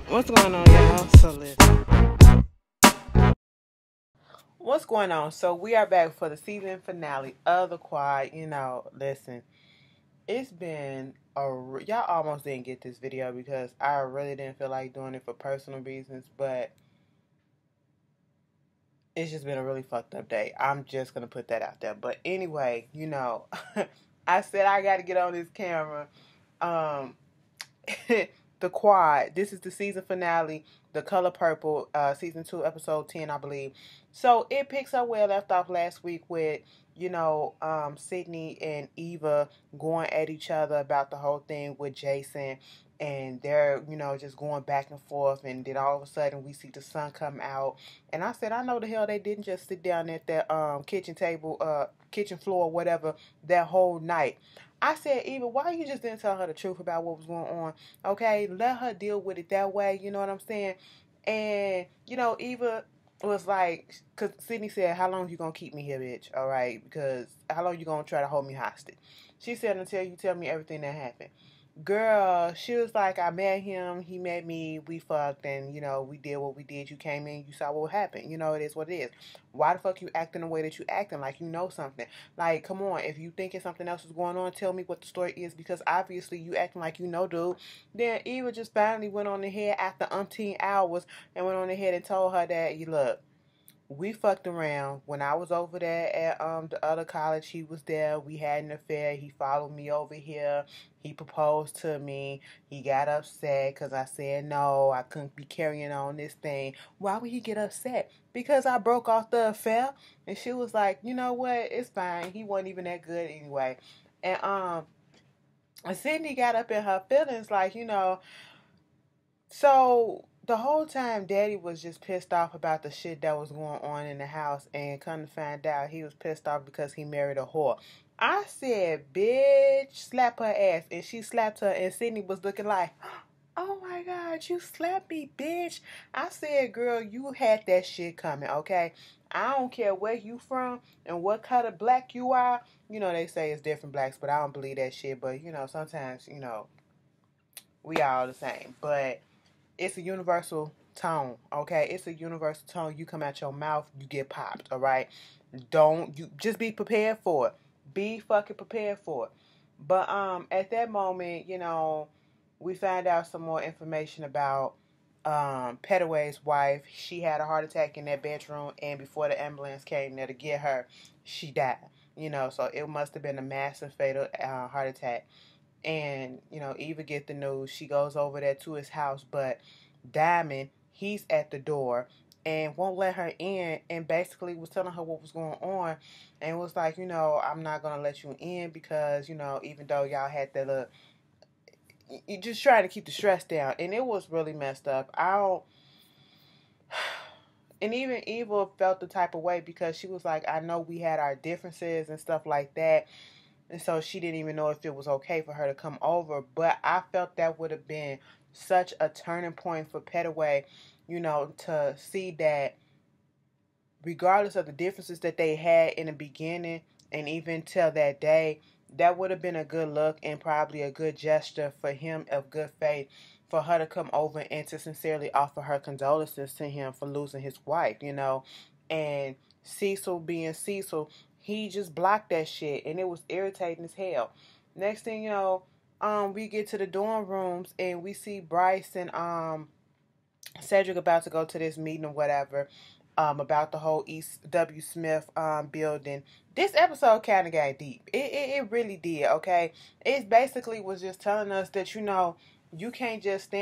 What's going on, y'all? So listen. What's going on? So we are back for the season finale of The Quad. Listen, it's been y'all almost didn't get this video because I really didn't feel like doing it for personal reasons, but it's just been a really fucked up day. I'm just gonna put that out there. But anyway, I said I got to get on this camera. Um, The Quad. This is the season finale, The Color Purple, season 2, episode 10, I believe. So it picks up where I left off last week with, Sydney and Eva going at each other about the whole thing with Jason. And they're, just going back and forth. And then all of a sudden we see the sun come out. And I said, I know the hell they didn't just sit down at that kitchen table, kitchen floor, whatever, that whole night. I said, Eva, why you just didn't tell her the truth about what was going on? Okay, let her deal with it that way. You know what I'm saying? And Eva was like, because Sydney said, "How long you gonna keep me here, bitch? All right, because how long you gonna try to hold me hostage?" She said, "Until you tell me everything that happened." Girl, she was like, I met him, he met me, we fucked, and, we did what we did. You came in, you saw what happened. It is what it is. Why the fuck you acting the way that you acting like you know something? Like, come on, if you thinking something else is going on, tell me what the story is, because obviously you acting like you know, dude. Then Eva just finally went on ahead after umpteen hours and went on ahead and told her that, you look, we fucked around. When I was over there at the other college, he was there. We had an affair. He followed me over here. He proposed to me. He got upset because I said no, I couldn't be carrying on this thing. Why would he get upset? Because I broke off the affair. And she was like, you know what? It's fine. He wasn't even that good anyway. And Sydney got up in her feelings, like, so the whole time Daddy was just pissed off about the shit that was going on in the house, and come to find out he was pissed off because he married a whore. I said, bitch, slap her ass. And she slapped her, and Sydney was looking like, oh my God, you slapped me, bitch. I said, girl, you had that shit coming, okay? I don't care where you from and what kind of black you are. They say it's different blacks, but I don't believe that shit. But, sometimes, we all the same. But it's a universal tone, okay? It's a universal tone. You come out your mouth, you get popped, all right? Don't you just be prepared for it. Be fucking prepared for it. But at that moment, we found out some more information about Petaway's wife. She had a heart attack in that bedroom, and before the ambulance came there to get her, she died. So it must have been a massive fatal heart attack. And Eva get the news. She goes over there to his house, but Diamond, he's at the door and won't let her in, and basically was telling her what was going on, and was like, I'm not gonna let you in because even though y'all had that little, you just trying to keep the stress down. And it was really messed up. I don't. And even Eva felt the type of way because she was like, I know we had our differences and stuff like that. And so she didn't even know if it was okay for her to come over. But I felt that would have been such a turning point for Petaway, to see that regardless of the differences that they had in the beginning and even till that day, that would have been a good look and probably a good gesture for him of good faith for her to come over and to sincerely offer her condolences to him for losing his wife, And Cecil being Cecil, he just blocked that shit and it was irritating as hell. Next thing you know, we get to the dorm rooms and we see Bryce and Cedric about to go to this meeting or whatever, about the whole East W. Smith building. This episode kind of got deep. It really did, okay? It basically was just telling us that, you can't just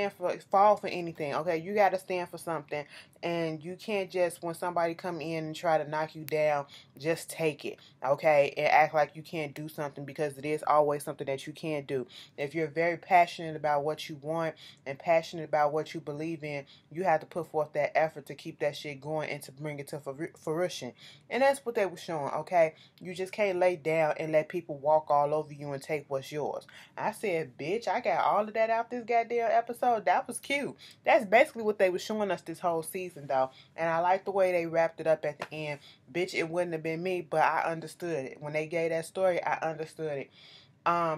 fall for anything, okay? You got to stand for something, and you can't just, when somebody come in and try to knock you down, just take it, okay? And act like you can't do something, because it is always something that you can do. If you're very passionate about what you want and passionate about what you believe in, you have to put forth that effort to keep that shit going and to bring it to fruition. And that's what they were showing, okay? You just can't lay down and let people walk all over you and take what's yours. I said, bitch, I got all of that out this goddamn episode. That was cute. That's basically what they were showing us this whole season, though. And I like the way they wrapped it up at the end. Bitch, it wouldn't have been me, but I understood it. When they gave that story, I understood it.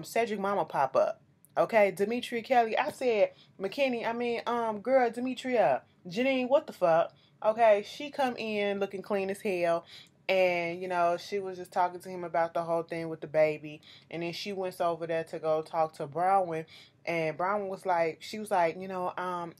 Cedric mama pop up. Okay, Demetria Kelly. I said McKinney. I mean, girl, Demetria, Janine. What the fuck? Okay, she come in looking clean as hell, and she was just talking to him about the whole thing with the baby, and then she went over there to go talk to Brown. And Brown was like, she was like, I'm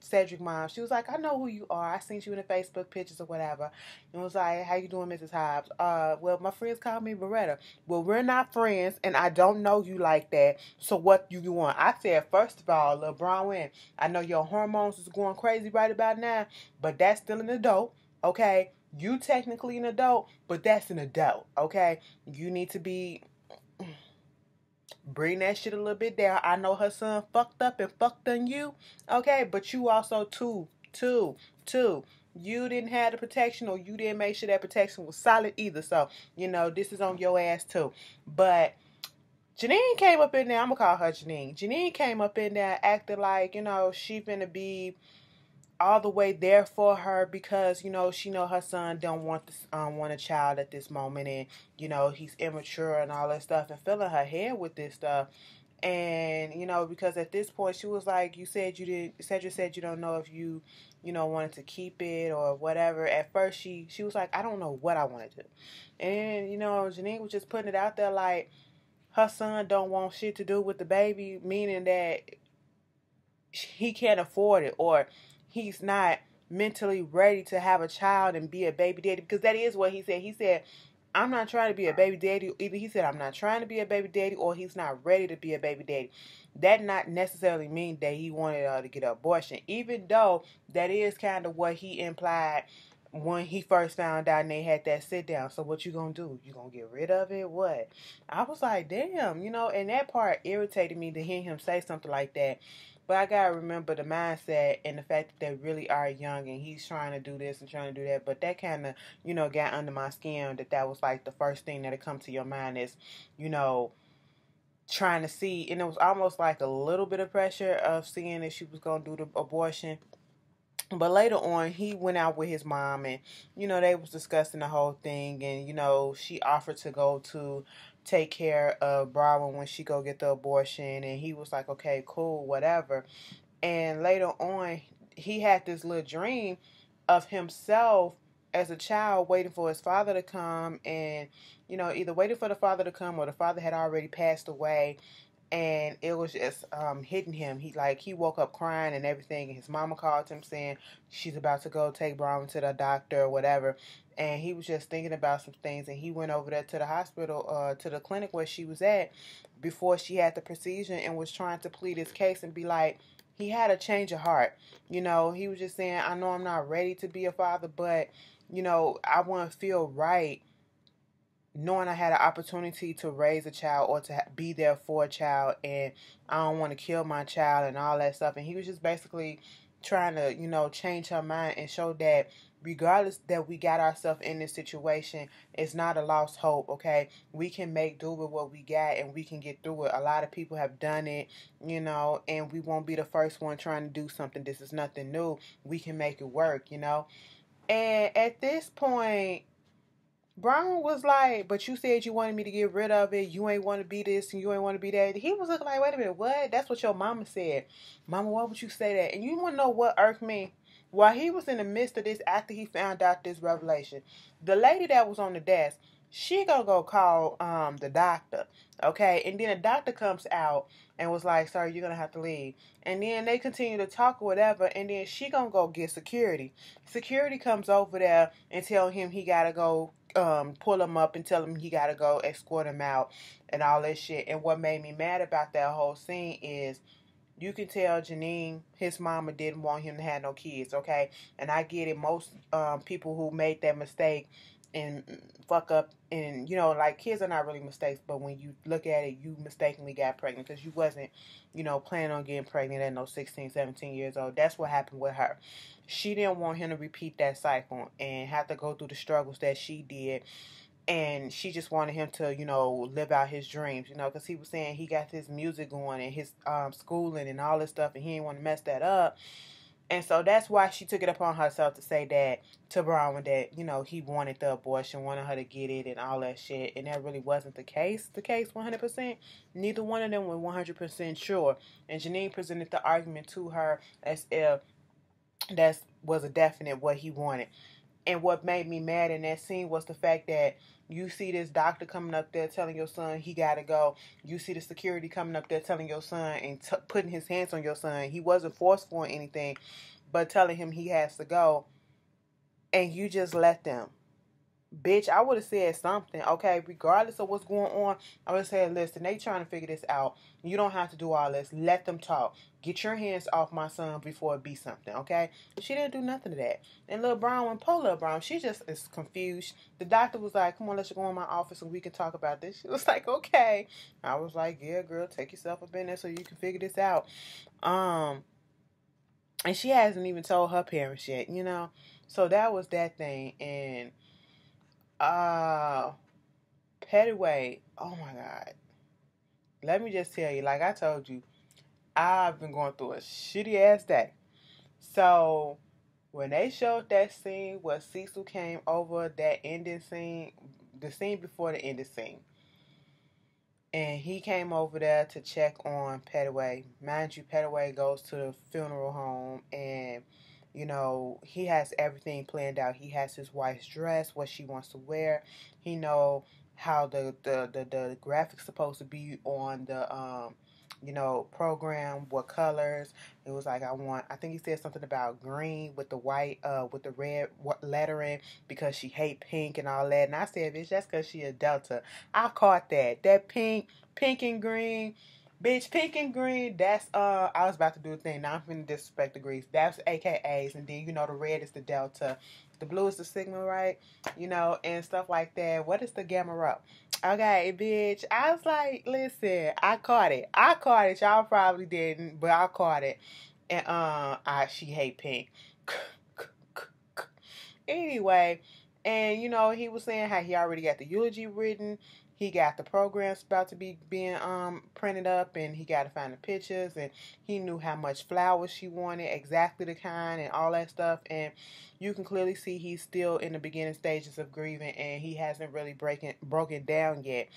Cedric mom. She was like, I know who you are. I seen you in the Facebook pictures or whatever. And was like, how you doing, Mrs. Hobbs? Well, my friends call me Beretta. Well, we're not friends, and I don't know you like that. So what do you want? I said, first of all, little Brown, I know your hormones is going crazy right about now, but that's still an adult, okay? You technically an adult, but that's an adult, okay? You need to bring that shit a little bit down. I know her son fucked up and fucked on you, okay? But you also too. You didn't have the protection, or you didn't make sure that protection was solid either. So, this is on your ass too. But Janine came up in there. I'm gonna call her Janine. Janine came up in there acting like, she finna be all the way there for her because she know her son don't want a child at this moment, and he's immature and all that stuff, and filling her head with this stuff. And because at this point she was like, Cedric said you don't know if you wanted to keep it or whatever. At first she was like, I don't know what I want to do. And Janine was just putting it out there like her son don't want shit to do with the baby, meaning that he can't afford it, or he's not mentally ready to have a child and be a baby daddy, because that is what he said. He said, I'm not trying to be a baby daddy. Either he said, I'm not trying to be a baby daddy, or he's not ready to be a baby daddy. That not necessarily mean that he wanted to get an abortion, even though that is kind of what he implied when he first found out and they had that sit down. So what you gonna do? You gonna get rid of it? What? I was like, damn, and that part irritated me to hear him say something like that. But I gotta remember the mindset and the fact that they really are young, and he's trying to do this and trying to do that. But that kind of, got under my skin. That was like the first thing that'll come to your mind is, trying to see. And it was almost like a little bit of pressure of seeing if she was gonna do the abortion. But later on, he went out with his mom, and they was discussing the whole thing, and she offered to go to take care of Broward when she go get the abortion, and he was like, okay, cool, whatever. And later on, he had this little dream of himself as a child waiting for his father to come, and either waiting for the father to come or the father had already passed away. And it was just hitting him. He woke up crying and everything, and his mama called him saying she's about to go take Brian to the doctor or whatever. And he was just thinking about some things, and he went over there to the hospital, to the clinic where she was at before she had the procedure, and was trying to plead his case and be like, he had a change of heart. He was just saying, I know I'm not ready to be a father, but I want to feel right knowing I had an opportunity to raise a child or to be there for a child, and I don't want to kill my child and all that stuff. And he was just basically trying to, change her mind and show that regardless that we got ourselves in this situation, it's not a lost hope, okay? We can make do with what we got, and we can get through it. A lot of people have done it, and we won't be the first one trying to do something. This is nothing new. We can make it work, And at this point, Brown was like, but you said you wanted me to get rid of it. You ain't want to be this and you ain't want to be that. He was looking like, wait a minute, what? That's what your mama said. Mama, why would you say that? And you want to know what irked me? While he was in the midst of this, after he found out this revelation, the lady that was on the desk, she gonna go call the doctor, okay? And then the doctor comes out and was like, sir, you're gonna have to leave. And then they continue to talk or whatever, and then she gonna go get security. Security comes over there and tell him he gotta go pull him up and tell him he gotta go escort him out and all that shit. And what made me mad about that whole scene is you can tell Janine, his mama didn't want him to have no kids, okay? And I get it. Most people who made that mistake and fuck up, and like, kids are not really mistakes, but when you look at it, you mistakenly got pregnant because you wasn't planning on getting pregnant at no 16, 17 years old. That's what happened with her. She didn't want him to repeat that cycle and have to go through the struggles that she did. And she just wanted him to, live out his dreams, because he was saying he got his music going and his schooling and all this stuff, and he didn't want to mess that up. And so that's why she took it upon herself to say that to Brown, that, you know, he wanted the abortion, wanted her to get it and all that shit. And that really wasn't the case. 100%. Neither one of them were 100% sure. And Janine presented the argument to her as if that was a definite what he wanted. And what made me mad in that scene was the fact that you see this doctor coming up there telling your son he gotta go. You see the security coming up there telling your son and putting his hands on your son. He wasn't forceful or anything, but telling him he has to go. And you just let them. Bitch, I would have said something, okay? Regardless of what's going on, I would have said, listen, they trying to figure this out. You don't have to do all this. Let them talk. Get your hands off my son before it be something, okay? She didn't do nothing to that. And Lil Brown, when poor Lil Brown, she just is confused. The doctor was like, come on, let's go in my office and we can talk about this. She was like, okay. I was like, yeah, girl, take yourself up in there so you can figure this out. And she hasn't even told her parents yet, you know? So that was that thing. And Pettyway, oh my God. Let me just tell you, like I told you, I've been going through a shitty ass day. So when they showed that scene where Cecil came over, that ending scene, the scene before the ending scene, and he came over there to check on Pettyway. Mind you, Pettyway goes to the funeral home and, you know, he has everything planned out. He has his wife's dress, what she wants to wear. He know how the graphics supposed to be on the you know, program, what colors. It was like, I think he said something about green with the white, with the red lettering because she hate pink and all that. And I said, bitch, that's because she a Delta. I caught that. That pink and green. Bitch, pink and green, that's, I was about to do a thing. Now I'm finna disrespect the Greeks. That's AKAs. And then, you know, the red is the Delta. The blue is the Sigma, right? You know, and stuff like that. What is the Gamma Rho? Okay, bitch. I was like, listen, I caught it. Y'all probably didn't, but I caught it. And, she hate pink. Anyway, and, you know, he was saying how he already got the eulogy written. He got the programs about to be being printed up, and he got to find the pictures, and he knew how much flowers she wanted, exactly the kind, and all that stuff. And you can clearly see he's still in the beginning stages of grieving, and he hasn't really broken down yet.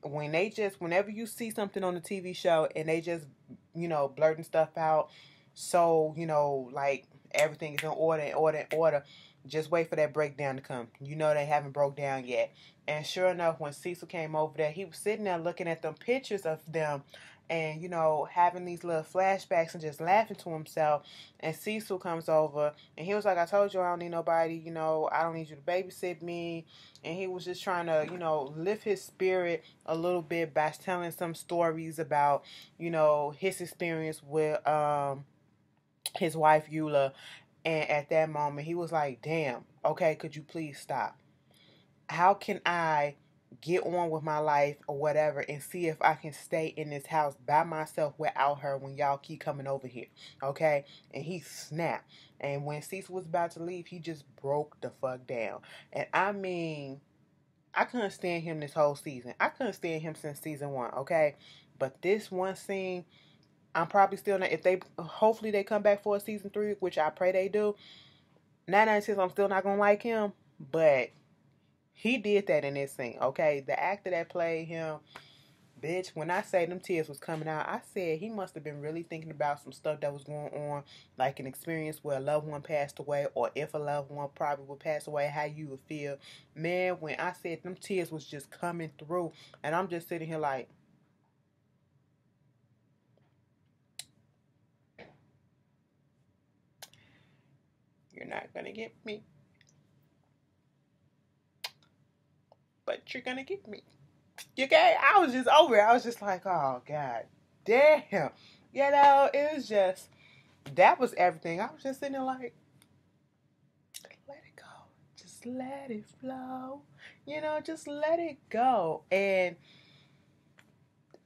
Whenever you see something on the TV show and they just, you know, blurting stuff out, so, you know, like everything is in order, just wait for that breakdown to come. You know they haven't broke down yet. And sure enough, when Cecil came over there, he was sitting there looking at them pictures of them and, you know, having these little flashbacks and just laughing to himself. And Cecil comes over and he was like, I told you I don't need nobody, you know, I don't need you to babysit me. And he was just trying to, you know, lift his spirit a little bit by telling some stories about, you know, his experience with his wife Eula. And at that moment, he was like, damn, okay, could you please stop? How can I get on with my life or whatever and see if I can stay in this house by myself without her when y'all keep coming over here? Okay? And he snapped. And when Cecil was about to leave, he just broke the fuck down. And I mean, I couldn't stand him this whole season. I couldn't stand him since season 1, okay? But this one scene, I'm probably still not, hopefully they come back for a season 3, which I pray they do. 9 out of 10, I'm still not gonna like him, but he did that in this scene, okay? The actor that played him, bitch, when I say them tears was coming out, I said he must have been really thinking about some stuff that was going on, like an experience where a loved one passed away, or if a loved one probably would pass away, how you would feel. Man, when I said them tears was just coming through, and I'm just sitting here like, you're not gonna get me, but you're gonna get me. Okay? I was just over it. I was just like, oh, God damn. You know, it was just, that was everything. I was just sitting there like, let it go. Just let it flow. You know, just let it go. And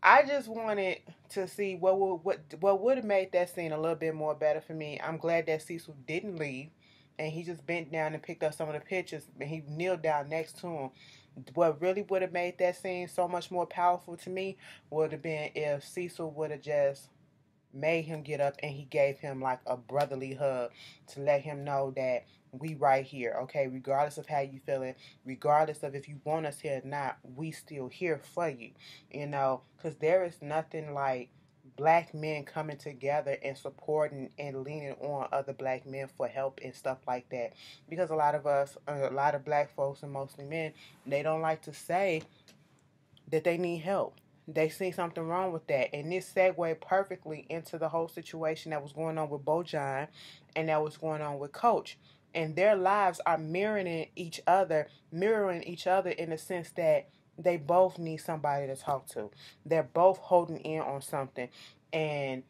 I just wanted to see what would have made that scene a little bit more better for me. I'm glad that Cecil didn't leave. And he just bent down and picked up some of the pictures. And he kneeled down next to him. What really would have made that scene so much more powerful to me would have been if Cecil would have just made him get up, and he gave him like a brotherly hug to let him know that we right here, okay? Regardless of how you feeling, regardless of if you want us here or not, we still here for you, you know? Because there is nothing like black men coming together and supporting and leaning on other black men for help and stuff like that. Because a lot of us, a lot of black folks and mostly men, they don't like to say that they need help. They see something wrong with that. And this segued perfectly into the whole situation that was going on with Bojan and that was going on with Coach. And their lives are mirroring each other in the sense that they both need somebody to talk to. They're both holding in on something. And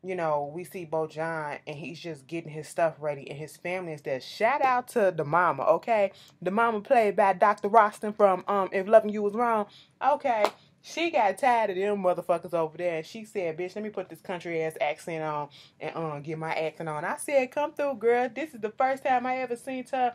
you know, we see Bojan and he's just getting his stuff ready and his family is there. Shout out to the mama, okay? The mama played by Dr. Roston from If Loving You Was Wrong. Okay. She got tired of them motherfuckers over there and she said, bitch, let me put this country ass accent on and get my accent on. I said, come through, girl. This is the first time I ever seen her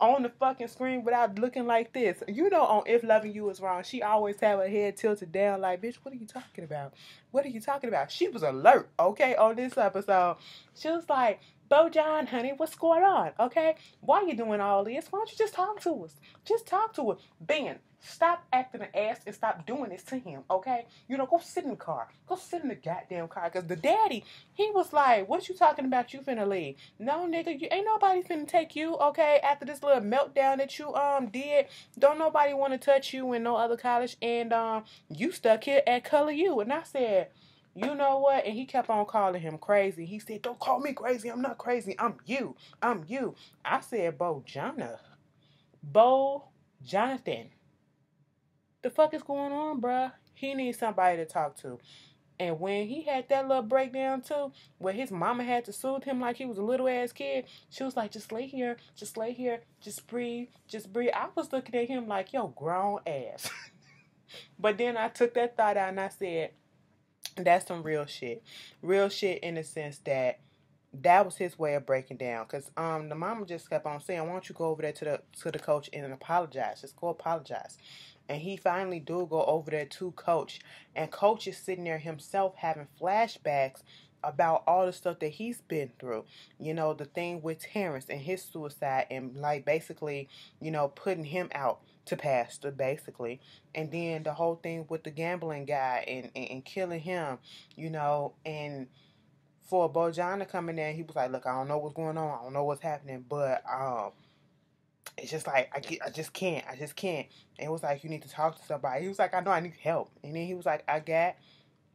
on the fucking screen without looking like this. You know, on If Loving You Was Wrong, she always have her head tilted down like, bitch, what are you talking about? What are you talking about? She was alert, okay, on this episode. She was like, Bojan, honey, what's going on, okay? Why are you doing all this? Why don't you just talk to us? Just talk to us. Ben, stop acting an ass and stop doing this to him, okay? You know, go sit in the car. Go sit in the goddamn car. Because the daddy, he was like, what you talking about? You finna leave. No, nigga, you ain't nobody finna take you, okay? After this little meltdown that you did, don't nobody want to touch you in no other college. And you stuck here at Color U. And I said, you know what? And he kept on calling him crazy. He said, don't call me crazy. I'm not crazy. I'm you. I'm you. I said, Bo Jonathan. The fuck is going on, bruh? He needs somebody to talk to. And when he had that little breakdown too, where his mama had to soothe him like he was a little ass kid, she was like, just lay here, just breathe, just breathe. I was looking at him like, yo, grown ass. But then I took that thought out and I said, that's some real shit. Real shit in the sense that that was his way of breaking down. Cause the mama just kept on saying, why don't you go over there to the coach and apologize? Just go apologize. And he finally do go over there to Coach. And Coach is sitting there himself having flashbacks about all the stuff that he's been through. You know, the thing with Terrence and his suicide and like basically, you know, putting him out to pasture basically. And then the whole thing with the gambling guy and killing him, you know, and for Bojan to come in there, he was like, look, I don't know what's going on. I don't know what's happening, but it's just like I just can't. And it was like, you need to talk to somebody. He was like, I know I need help. And then he was like, I got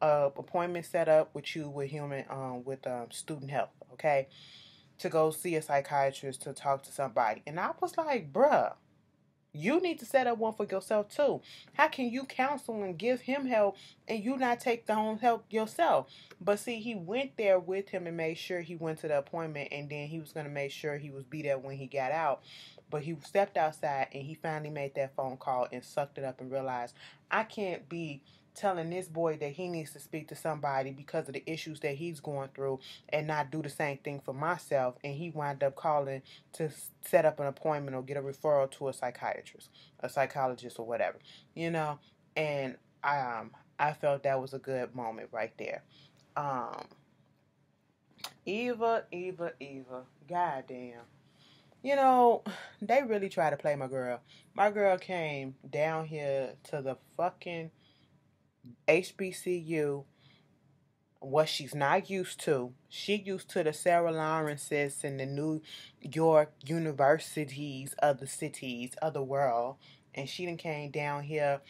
a appointment set up with you with student health, okay, to go see a psychiatrist to talk to somebody. And I was like, bruh, you need to set up one for yourself too. How can you counsel and give him help and you not take the own help yourself? But see, he went there with him and made sure he went to the appointment, and then he was going to make sure he was be there when he got out. But he stepped outside and he finally made that phone call and sucked it up and realized, I can't be telling this boy that he needs to speak to somebody because of the issues that he's going through and not do the same thing for myself. And he wound up calling to set up an appointment or get a referral to a psychiatrist, a psychologist or whatever, you know. And I felt that was a good moment right there. Eva, goddamn. You know, they really try to play my girl. My girl came down here to the fucking HBCU, what she's not used to. She used to the Sarah Lawrences and the New York universities of the cities of the world. And she done came down here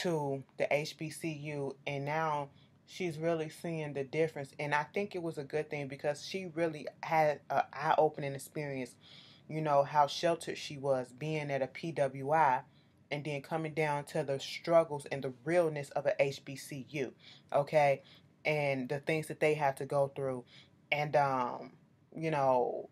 to the HBCU, and now she's really seeing the difference. And I think it was a good thing because she really had an eye-opening experience. You know, how sheltered she was being at a PWI and then coming down to the struggles and the realness of a HBCU, okay? And the things that they had to go through. And, you know,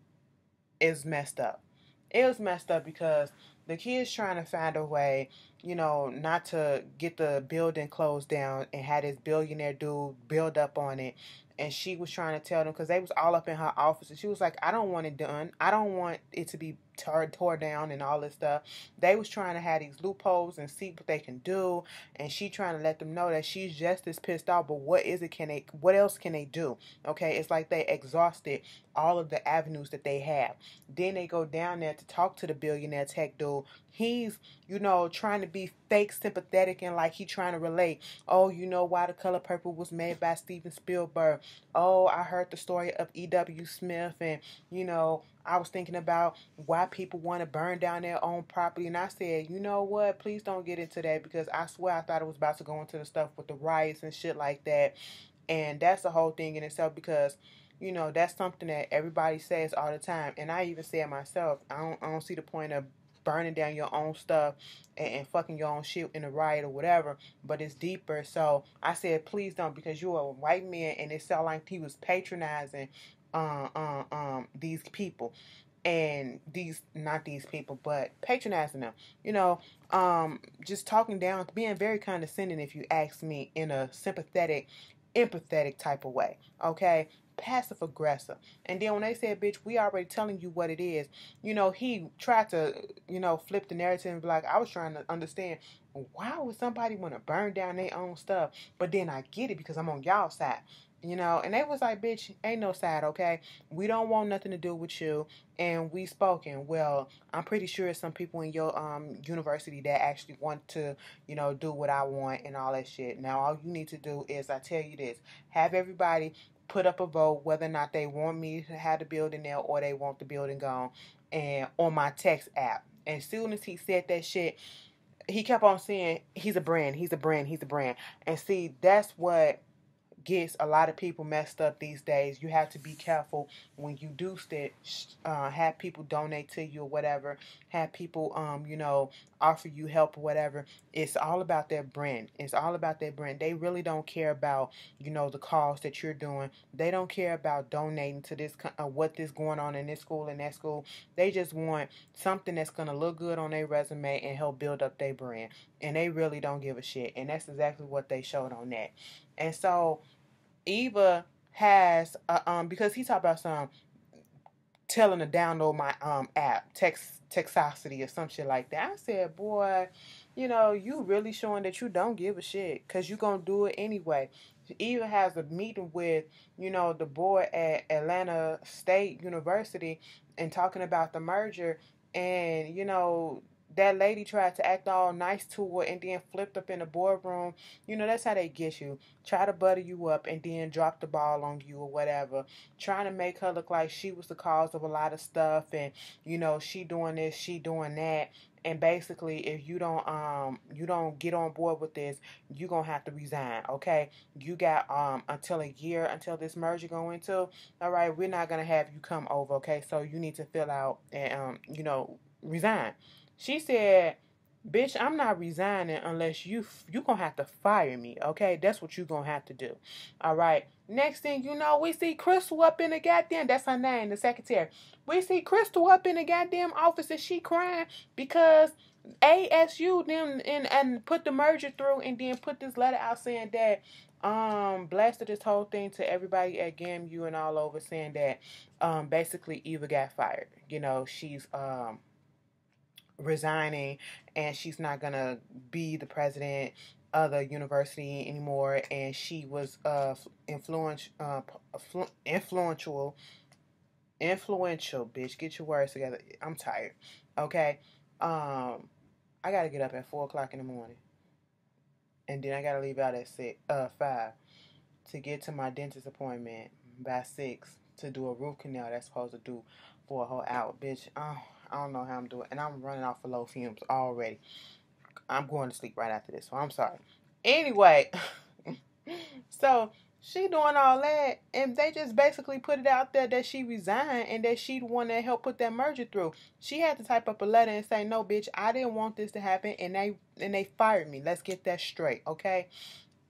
it's messed up. It was messed up because the kids trying to find a way, you know, not to get the building closed down and had this billionaire dude build up on it. And she was trying to tell them, because they was all up in her office, and she was like, I don't want it done. I don't want it to be tore down and all this stuff. They was trying to have these loopholes and see what they can do, and she trying to let them know that she's just as pissed off, but what else can they do? Okay, it's like they exhausted all of the avenues that they have. Then they go down there to talk to the billionaire tech dude. He's, trying to be fake sympathetic and like he trying to relate. Oh, you know why The Color Purple was made by Steven Spielberg. Oh, I heard the story of E.W. Smith, and I was thinking about why people want to burn down their own property. And I said, you know what? Please don't get into that, because I swear I thought it was about to go into the stuff with the riots and shit like that. And that's the whole thing in itself, because that's something that everybody says all the time. And I even say it myself. I don't see the point of burning down your own stuff and fucking your own shit in a riot or whatever, but it's deeper. So I said, please don't, because you're a white man, and it sounded like he was patronizing these people, and not these people, but patronizing them, just talking down, being very condescending, if you ask me, in a sympathetic, empathetic type of way. Okay, passive aggressive. And then when they said, bitch, we already telling you what it is, he tried to, flip the narrative and be like, I was trying to understand, why would somebody want to burn down their own stuff? But then I get it, because I'm on y'all side. And they was like, bitch, ain't no side, okay? We don't want nothing to do with you, and we spoken. Well, I'm pretty sure some people in your university that actually want to, do what I want and all that shit. Now, all you need to do is, I tell you this, have everybody put up a vote whether or not they want me to have the building there or they want the building gone, and on my text app. And as soon as he said that shit, he kept on saying, he's a brand, he's a brand, he's a brand. And see, that's what gets a lot of people messed up these days. You have to be careful when you do have people donate to you or whatever, have people offer you help or whatever. It's all about their brand. It's all about their brand. They really don't care about the cause that you're doing. They don't care about donating to this what this going on in this school and that school. They just want something that's gonna look good on their resume and help build up their brand, and they really don't give a shit. And that's exactly what they showed on that. And so Eva has because he talked about some telling to download my app, Texosity or some shit like that. I said, boy, you really showing that you don't give a shit, because you gonna do it anyway. Eva has a meeting with the board at Atlanta State University and talking about the merger, and that lady tried to act all nice to her and then flipped up in the boardroom. That's how they get you. Try to butter you up and then drop the ball on you or whatever. Trying to make her look like she was the cause of a lot of stuff, and she doing this, she doing that. And basically, if you don't get on board with this, you're gonna have to resign. Okay, you got until a year until this merger go into. All right, we're not gonna have you come over. Okay, so you need to fill out and resign. She said, bitch, I'm not resigning unless you gonna have to fire me, okay? That's what you gonna have to do. All right. Next thing you know, we see Crystal up in the goddamn, that's her name, the secretary. We see Crystal up in the goddamn office, and she crying because ASU them and put the merger through, and then put this letter out saying that blasted this whole thing to everybody at GAMU and all over, saying that basically Eva got fired. She's resigning, and she's not gonna be the president of the university anymore, and she was influential, bitch, get your words together. I'm tired. Okay. I gotta get up at 4:00 in the morning, and then I gotta leave out at 5 to get to my dentist appointment by 6 to do a root canal that's supposed to do for a whole hour, bitch. I don't know how I'm doing, and I'm running off of low fumes already. I'm going to sleep right after this, so I'm sorry. Anyway, so she doing all that, and they just basically put it out there that she resigned and that she the one that helped put that merger through. She had to type up a letter and say, no, bitch, I didn't want this to happen, and they fired me. Let's get that straight, okay?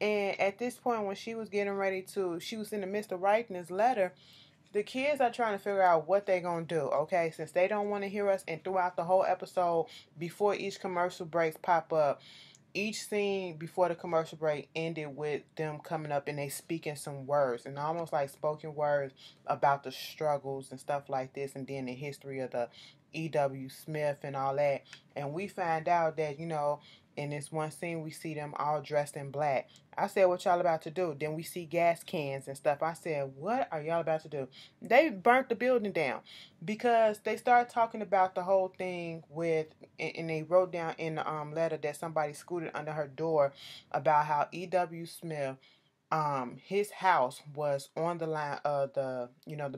And at this point, when she was getting ready she was in the midst of writing this letter, the kids are trying to figure out what they're going to do, okay? Since they don't want to hear us, and throughout the whole episode, before each commercial breaks pop up, each scene before the commercial break ended with them coming up and they speaking some words and almost like spoken words about the struggles and stuff like this, and then the history of the E.W. Smith and all that. And we find out that, in this one scene we see them all dressed in black. I said, what y'all about to do? Then we see gas cans and stuff. I said, what are y'all about to do? They burnt the building down because they started talking about the whole thing with, and they wrote down in the letter that somebody scooted under her door about how E.W. Smith, his house was on the line of the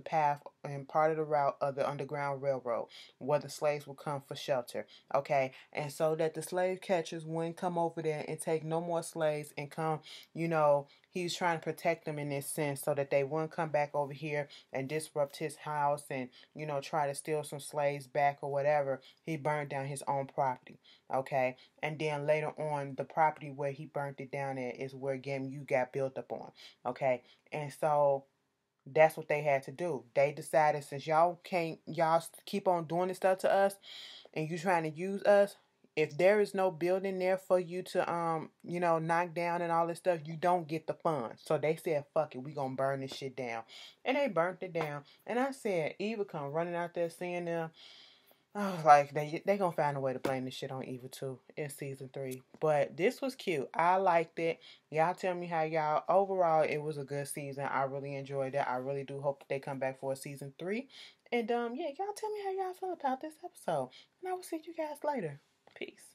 path and part of the route of the Underground Railroad where the slaves would come for shelter. Okay, and so that the slave catchers wouldn't come over there and take no more slaves and come, he was trying to protect them in this sense so that they wouldn't come back over here and disrupt his house and, try to steal some slaves back or whatever. He burned down his own property. Okay, and then later on, the property where he burnt it down at is where you got built up on. Okay, and so that's what they had to do. They decided, since y'all keep on doing this stuff to us, and you trying to use us, if there is no building there for you to knock down and all this stuff, you don't get the funds. So they said, fuck it, we gonna burn this shit down. And they burnt it down. And I said, Eva come running out there seeing them. I was like, they gonna find a way to blame this shit on Eva too in season 3. But this was cute. I liked it. Y'all tell me how y'all, overall, it was a good season. I really enjoyed it. I really do hope that they come back for a season 3. And yeah, y'all tell me how y'all feel about this episode. And I will see you guys later. Peace.